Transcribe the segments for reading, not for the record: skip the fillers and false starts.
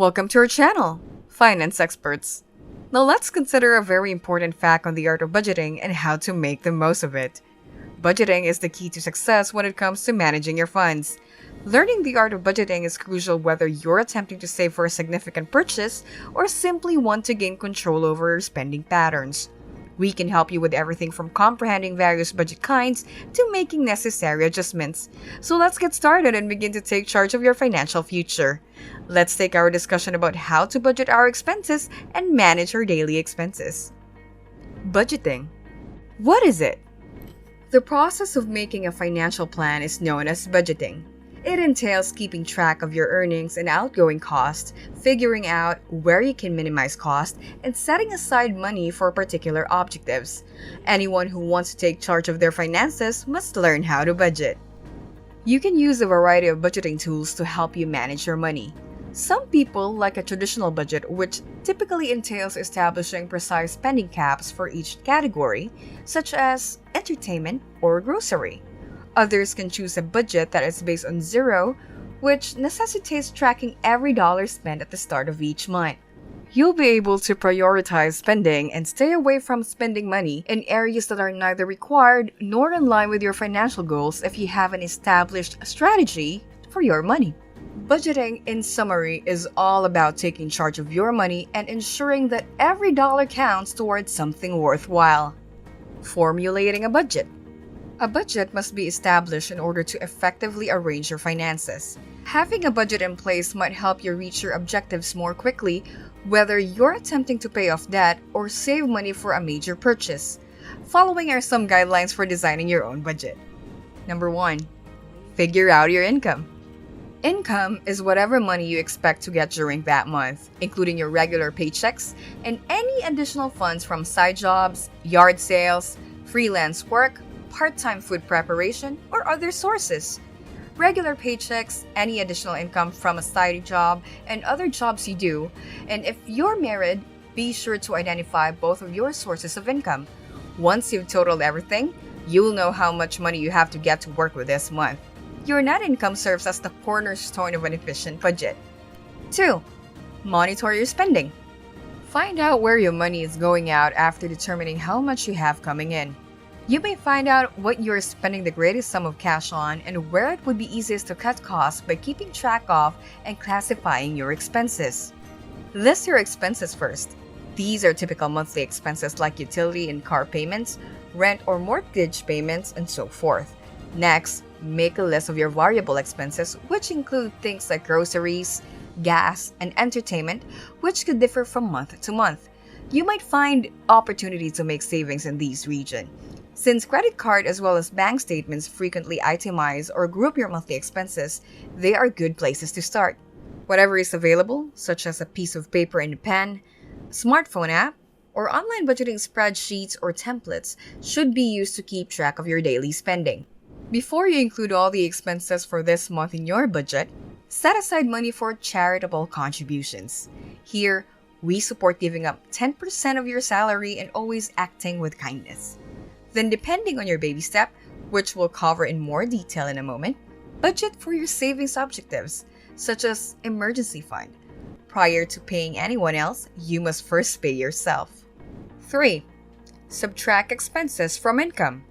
Welcome to our channel, Finance Experts. Now let's consider a very important fact on the art of budgeting and how to make the most of it. Budgeting is the key to success when it comes to managing your funds. Learning the art of budgeting is crucial whether you're attempting to save for a significant purchase or simply want to gain control over your spending patterns. We can help you with everything from comprehending various budget kinds to making necessary adjustments. So let's get started and begin to take charge of your financial future. Let's take our discussion about how to budget our expenses and manage our daily expenses. Budgeting. What is it? The process of making a financial plan is known as budgeting. It entails keeping track of your earnings and outgoing costs, figuring out where you can minimize costs, and setting aside money for particular objectives. Anyone who wants to take charge of their finances must learn how to budget. You can use a variety of budgeting tools to help you manage your money. Some people like a traditional budget, which typically entails establishing precise spending caps for each category, such as entertainment or grocery. Others can choose a budget that is based on zero, which necessitates tracking every dollar spent at the start of each month. You'll be able to prioritize spending and stay away from spending money in areas that are neither required nor in line with your financial goals if you have an established strategy for your money. Budgeting, in summary, is all about taking charge of your money and ensuring that every dollar counts towards something worthwhile. Formulating a budget. A budget must be established in order to effectively arrange your finances. Having a budget in place might help you reach your objectives more quickly, whether you're attempting to pay off debt or save money for a major purchase. Following are some guidelines for designing your own budget. Number 1. Figure out your income. Income is whatever money you expect to get during that month, including your regular paychecks and any additional funds from side jobs, yard sales, freelance work, part-time food preparation, or other sources. Regular paychecks, any additional income from a side job, and other jobs you do. And if you're married, be sure to identify both of your sources of income. Once you've totaled everything, you'll know how much money you have to get to work with this month. Your net income serves as the cornerstone of an efficient budget. 2. Monitor your spending. Find out where your money is going out after determining how much you have coming in. You may find out what you're spending the greatest sum of cash on and where it would be easiest to cut costs by keeping track of and classifying your expenses. List your expenses first. These are typical monthly expenses like utility and car payments, rent or mortgage payments, and so forth. Next, make a list of your variable expenses, which include things like groceries, gas, and entertainment, which could differ from month to month. You might find opportunity to make savings in these regions. Since credit card as well as bank statements frequently itemize or group your monthly expenses, they are good places to start. Whatever is available, such as a piece of paper and a pen, a smartphone app, or online budgeting spreadsheets or templates, should be used to keep track of your daily spending. Before you include all the expenses for this month in your budget, set aside money for charitable contributions. Here, we support giving up 10% of your salary and always acting with kindness. Then, depending on your baby step, which we'll cover in more detail in a moment, budget for your savings objectives, such as emergency fund. Prior to paying anyone else, you must first pay yourself. 3. Subtract expenses from income.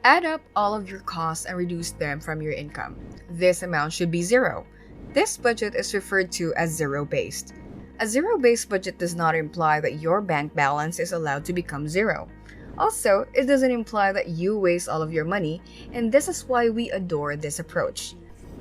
Add up all of your costs and reduce them from your income. This amount should be zero. This budget is referred to as zero-based. A zero-based budget does not imply that your bank balance is allowed to become zero. Also, it doesn't imply that you waste all of your money, and this is why we adore this approach.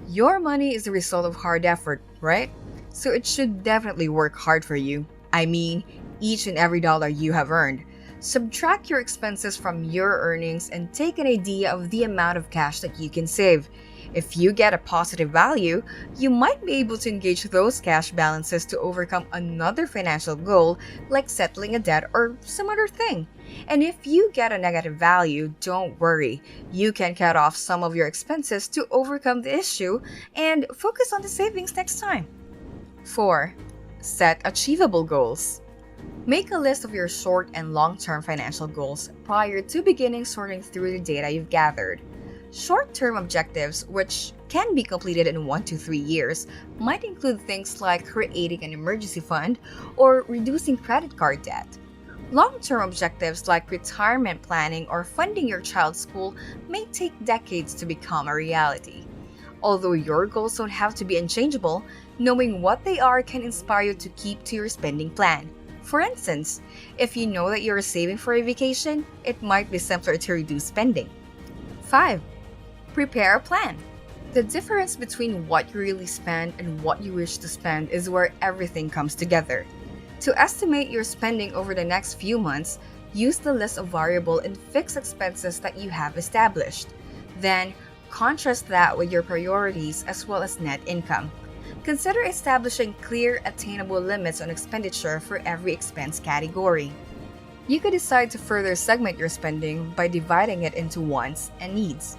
Your money is the result of hard effort, right? So it should definitely work hard for you. I mean, each and every dollar you have earned. Subtract your expenses from your earnings and take an idea of the amount of cash that you can save. If you get a positive value, you might be able to engage those cash balances to overcome another financial goal like settling a debt or some other thing. And if you get a negative value, don't worry. You can cut off some of your expenses to overcome the issue and focus on the savings next time. 4. Set achievable goals. Make a list of your short and long-term financial goals prior to beginning sorting through the data you've gathered. Short-term objectives, which can be completed in 1 to 3 years, might include things like creating an emergency fund or reducing credit card debt. Long-term objectives like retirement planning or funding your child's school may take decades to become a reality. Although your goals don't have to be unchangeable, knowing what they are can inspire you to keep to your spending plan. For instance, if you know that you're saving for a vacation, it might be simpler to reduce spending. 5. Prepare a plan. The difference between what you really spend and what you wish to spend is where everything comes together. To estimate your spending over the next few months, use the list of variable and fixed expenses that you have established. Then, contrast that with your priorities as well as net income. Consider establishing clear, attainable limits on expenditure for every expense category. You could decide to further segment your spending by dividing it into wants and needs.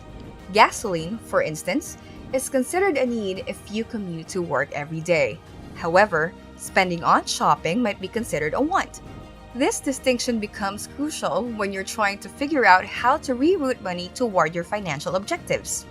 Gasoline, for instance, is considered a need if you commute to work every day. However, spending on shopping might be considered a want. This distinction becomes crucial when you're trying to figure out how to reroute money toward your financial objectives.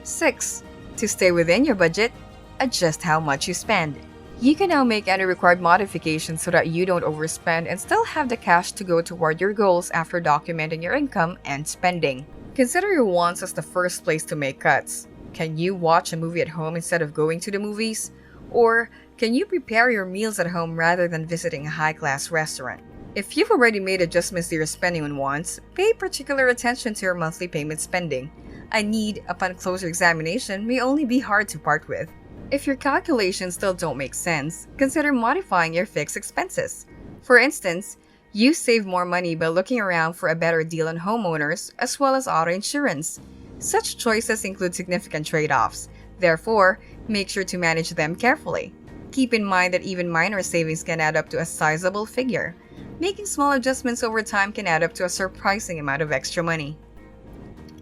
6. To stay within your budget, adjust how much you spend. You can now make any required modifications so that you don't overspend and still have the cash to go toward your goals after documenting your income and spending. Consider your wants as the first place to make cuts. Can you watch a movie at home instead of going to the movies? Or can you prepare your meals at home rather than visiting a high-class restaurant? If you've already made adjustments to your spending on wants, pay particular attention to your monthly payment spending. A need, upon closer examination, may only be hard to part with. If your calculations still don't make sense, consider modifying your fixed expenses. For instance, you save more money by looking around for a better deal on homeowners as well as auto insurance. Such choices include significant trade-offs. Therefore, make sure to manage them carefully. Keep in mind that even minor savings can add up to a sizable figure. Making small adjustments over time can add up to a surprising amount of extra money.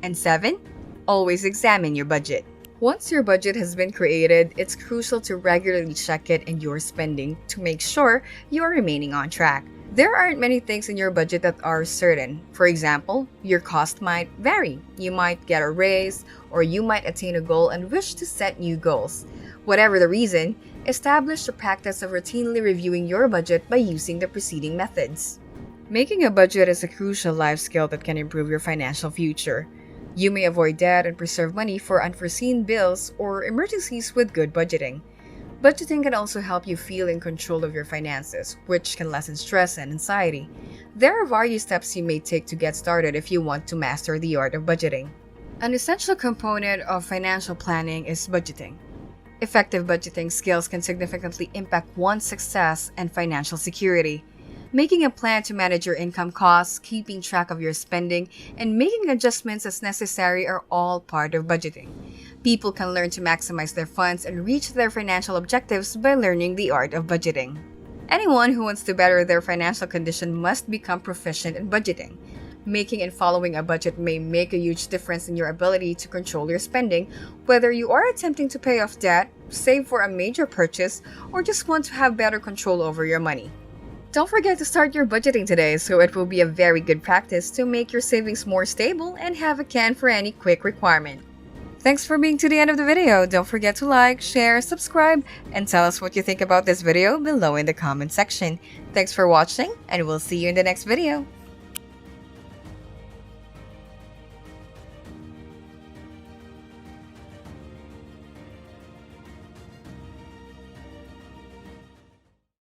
And 7. Always examine your budget. Once your budget has been created, it's crucial to regularly check it and your spending to make sure you are remaining on track. There aren't many things in your budget that are certain. For example, your cost might vary. You might get a raise, or you might attain a goal and wish to set new goals. Whatever the reason, establish the practice of routinely reviewing your budget by using the preceding methods. Making a budget is a crucial life skill that can improve your financial future. You may avoid debt and preserve money for unforeseen bills or emergencies with good budgeting. Budgeting can also help you feel in control of your finances, which can lessen stress and anxiety. There are various steps you may take to get started if you want to master the art of budgeting. An essential component of financial planning is budgeting. Effective budgeting skills can significantly impact one's success and financial security. Making a plan to manage your income costs, keeping track of your spending, and making adjustments as necessary are all part of budgeting. People can learn to maximize their funds and reach their financial objectives by learning the art of budgeting. Anyone who wants to better their financial condition must become proficient in budgeting. Making and following a budget may make a huge difference in your ability to control your spending, whether you are attempting to pay off debt, save for a major purchase, or just want to have better control over your money. Don't forget to start your budgeting today, so it will be a very good practice to make your savings more stable and have a can for any quick requirement. Thanks for being to the end of the video. Don't forget to like, share, subscribe, and tell us what you think about this video below in the comment section. Thanks for watching, and we'll see you in the next video.